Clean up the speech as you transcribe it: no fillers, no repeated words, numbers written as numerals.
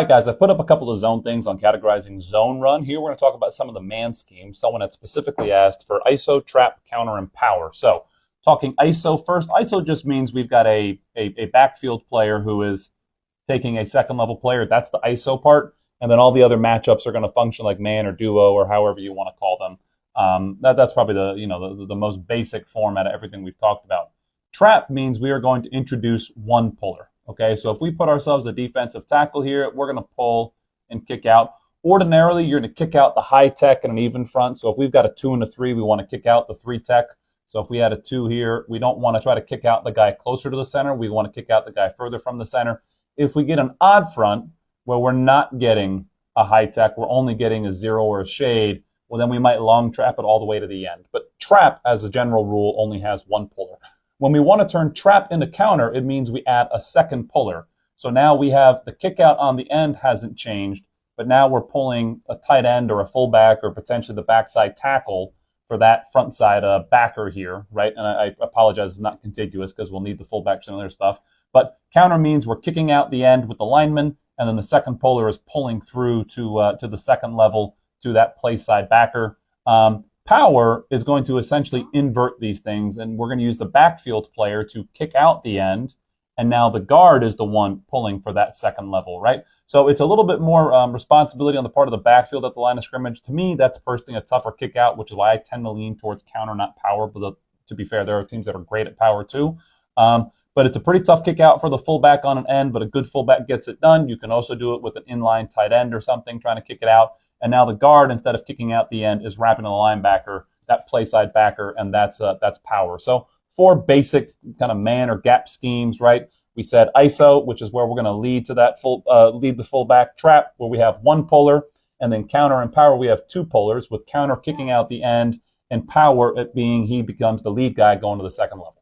All right, guys, I've put up a couple of zone things on categorizing zone run. Here we're going to talk about some of the man schemes. Someone had specifically asked for ISO, trap, counter, and power. So talking ISO first, ISO just means we've got a backfield player who is taking a second level player. That's the ISO part. And then all the other matchups are going to function like man or duo or however you want to call them. That's probably the most basic format of everything we've talked about. Trap means we are going to introduce one puller. Okay, so if we put ourselves a defensive tackle here, we're going to pull and kick out. Ordinarily, you're going to kick out the high tech and an even front. So if we've got a 2 and a 3, we want to kick out the 3 tech. So if we had a 2 here, we don't want to try to kick out the guy closer to the center. We want to kick out the guy further from the center. If we get an odd front where we're not getting a high tech, we're only getting a 0 or a shade, well, then we might long trap it all the way to the end. But trap, as a general rule, only has one puller. When we want to turn trap into counter, it means we add a second puller. So now we have the kick out on the end hasn't changed, but now we're pulling a tight end or a fullback or potentially the backside tackle for that front side backer here, right? And I apologize, it's not contiguous because we'll need the fullbacks and other stuff. But counter means we're kicking out the end with the lineman, and then the second puller is pulling through to the second level to that play side backer. Power is going to essentially invert these things, and we're going to use the backfield player to kick out the end, and now the guard is the one pulling for that second level, right? So it's a little bit more responsibility on the part of the backfield at the line of scrimmage. To me, that's personally a tougher kick out, which is why I tend to lean towards counter, not power. But to be fair, there are teams that are great at power too. But it's a pretty tough kick out for the fullback on an end, but a good fullback gets it done. You can also do it with an inline tight end or something, trying to kick it out. And now the guard, instead of kicking out the end, is wrapping the linebacker, that play side backer, and that's power. So 4 basic kind of man or gap schemes, right? We said ISO, which is where we're going to lead to that lead the fullback. Trap, where we have one puller, and then counter and power, we have 2 pullers, with counter kicking out the end, and power it being he becomes the lead guy going to the second level.